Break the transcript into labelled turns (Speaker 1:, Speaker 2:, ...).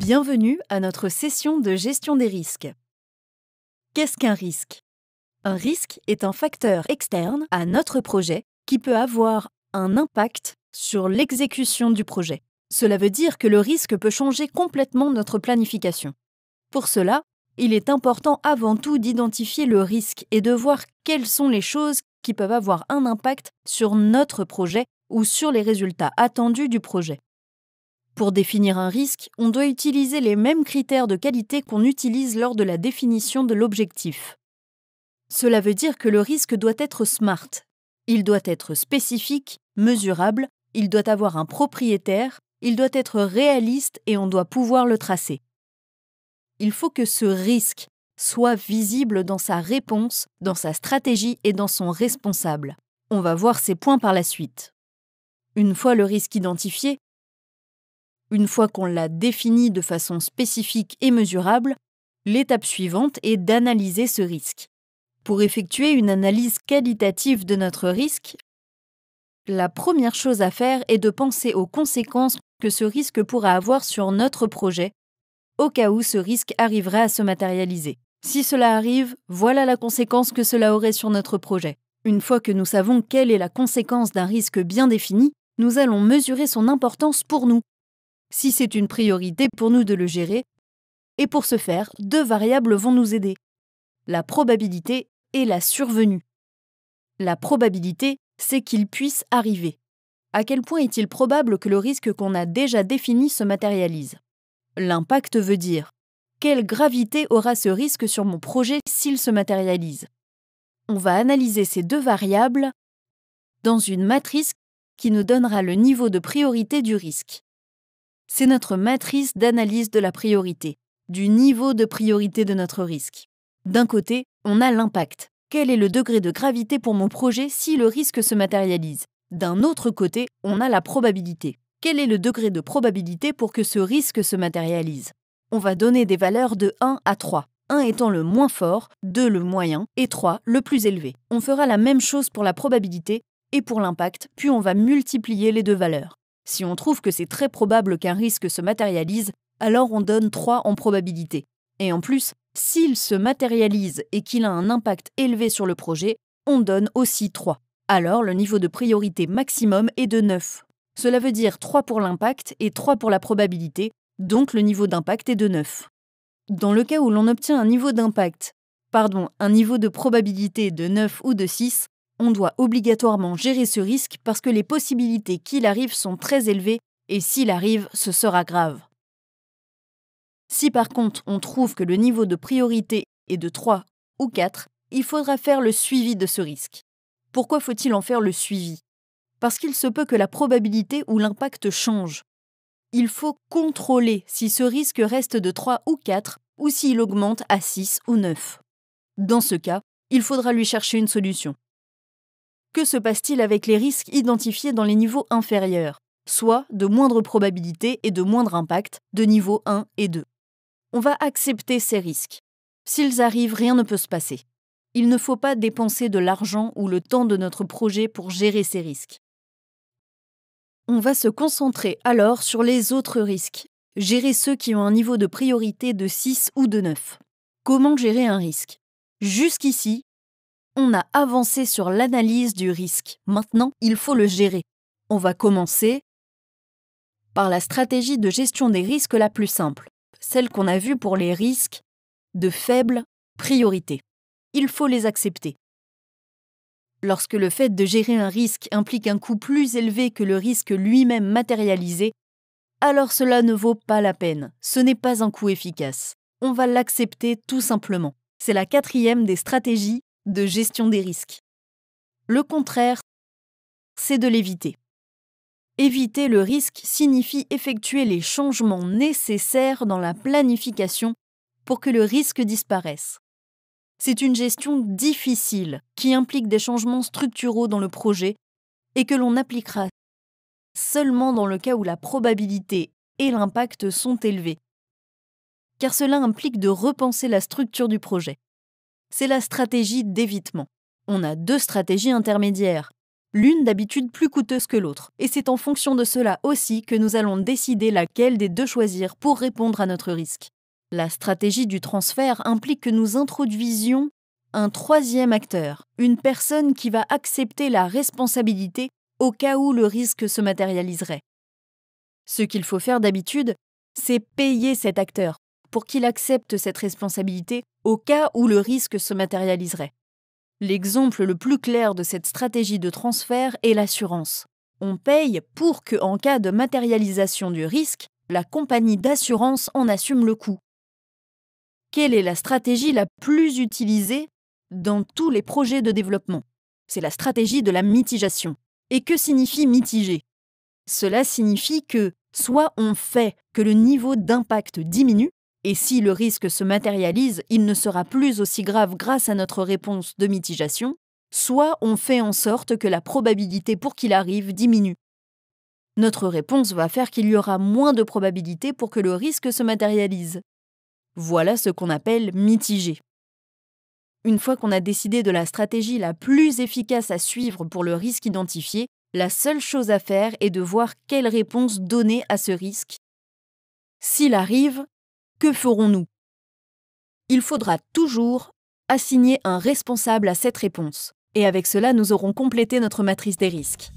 Speaker 1: Bienvenue à notre session de gestion des risques. Qu'est-ce qu'un risque? Un risque est un facteur externe à notre projet qui peut avoir un impact sur l'exécution du projet. Cela veut dire que le risque peut changer complètement notre planification. Pour cela, il est important avant tout d'identifier le risque et de voir quelles sont les choses qui peuvent avoir un impact sur notre projet ou sur les résultats attendus du projet. Pour définir un risque, on doit utiliser les mêmes critères de qualité qu'on utilise lors de la définition de l'objectif. Cela veut dire que le risque doit être SMART. Il doit être spécifique, mesurable, il doit avoir un propriétaire, il doit être réaliste et on doit pouvoir le tracer. Il faut que ce risque soit visible dans sa réponse, dans sa stratégie et dans son responsable. On va voir ces points par la suite. Une fois le risque identifié, une fois qu'on l'a défini de façon spécifique et mesurable, l'étape suivante est d'analyser ce risque. Pour effectuer une analyse qualitative de notre risque, la première chose à faire est de penser aux conséquences que ce risque pourra avoir sur notre projet, au cas où ce risque arriverait à se matérialiser. Si cela arrive, voilà la conséquence que cela aurait sur notre projet. Une fois que nous savons quelle est la conséquence d'un risque bien défini, nous allons mesurer son importance pour nous. Si c'est une priorité pour nous de le gérer, et pour ce faire, deux variables vont nous aider. La probabilité et la survenue. La probabilité, c'est qu'il puisse arriver. À quel point est-il probable que le risque qu'on a déjà défini se matérialise? L'impact veut dire quelle gravité aura ce risque sur mon projet s'il se matérialise? On va analyser ces deux variables dans une matrice qui nous donnera le niveau de priorité du risque. C'est notre matrice d'analyse de la priorité, du niveau de priorité de notre risque. D'un côté, on a l'impact. Quel est le degré de gravité pour mon projet si le risque se matérialise? D'un autre côté, on a la probabilité. Quel est le degré de probabilité pour que ce risque se matérialise? On va donner des valeurs de 1 à 3, 1 étant le moins fort, 2 le moyen et 3 le plus élevé. On fera la même chose pour la probabilité et pour l'impact, puis on va multiplier les deux valeurs. Si on trouve que c'est très probable qu'un risque se matérialise, alors on donne 3 en probabilité. Et en plus, s'il se matérialise et qu'il a un impact élevé sur le projet, on donne aussi 3. Alors le niveau de priorité maximum est de 9. Cela veut dire 3 pour l'impact et 3 pour la probabilité, donc le niveau d'impact est de 9. Dans le cas où l'on obtient un niveau de probabilité de 9 ou de 6, on doit obligatoirement gérer ce risque parce que les possibilités qu'il arrive sont très élevées et s'il arrive, ce sera grave. Si par contre on trouve que le niveau de priorité est de 3 ou 4, il faudra faire le suivi de ce risque. Pourquoi faut-il en faire le suivi? Parce qu'il se peut que la probabilité ou l'impact change. Il faut contrôler si ce risque reste de 3 ou 4 ou s'il augmente à 6 ou 9. Dans ce cas, il faudra lui chercher une solution. Que se passe-t-il avec les risques identifiés dans les niveaux inférieurs, soit de moindre probabilité et de moindre impact, de niveau 1 et 2? On va accepter ces risques. S'ils arrivent, rien ne peut se passer. Il ne faut pas dépenser de l'argent ou le temps de notre projet pour gérer ces risques. On va se concentrer alors sur les autres risques, gérer ceux qui ont un niveau de priorité de 6 ou de 9. Comment gérer un risque? Jusqu'ici, on a avancé sur l'analyse du risque. Maintenant, il faut le gérer. On va commencer par la stratégie de gestion des risques la plus simple, celle qu'on a vue pour les risques de faible priorité. Il faut les accepter. Lorsque le fait de gérer un risque implique un coût plus élevé que le risque lui-même matérialisé, alors cela ne vaut pas la peine. Ce n'est pas un coût efficace. On va l'accepter tout simplement. C'est la 4e des stratégies de gestion des risques. Le contraire, c'est de l'éviter. Éviter le risque signifie effectuer les changements nécessaires dans la planification pour que le risque disparaisse. C'est une gestion difficile qui implique des changements structuraux dans le projet et que l'on appliquera seulement dans le cas où la probabilité et l'impact sont élevés, car cela implique de repenser la structure du projet. C'est la stratégie d'évitement. On a 2 stratégies intermédiaires, l'une d'habitude plus coûteuse que l'autre, et c'est en fonction de cela aussi que nous allons décider laquelle des deux choisir pour répondre à notre risque. La stratégie du transfert implique que nous introduisions un troisième acteur, une personne qui va accepter la responsabilité au cas où le risque se matérialiserait. Ce qu'il faut faire d'habitude, c'est payer cet acteur pour qu'il accepte cette responsabilité au cas où le risque se matérialiserait. L'exemple le plus clair de cette stratégie de transfert est l'assurance. On paye pour que, en cas de matérialisation du risque, la compagnie d'assurance en assume le coût. Quelle est la stratégie la plus utilisée dans tous les projets de développement? C'est la stratégie de la mitigation. Et que signifie mitiger? Cela signifie que soit on fait que le niveau d'impact diminue, et si le risque se matérialise, il ne sera plus aussi grave grâce à notre réponse de mitigation, soit on fait en sorte que la probabilité pour qu'il arrive diminue. Notre réponse va faire qu'il y aura moins de probabilité pour que le risque se matérialise. Voilà ce qu'on appelle mitiger. Une fois qu'on a décidé de la stratégie la plus efficace à suivre pour le risque identifié, la seule chose à faire est de voir quelle réponse donner à ce risque. S'il arrive, que ferons-nous? Il faudra toujours assigner un responsable à cette réponse. Et avec cela, nous aurons complété notre matrice des risques.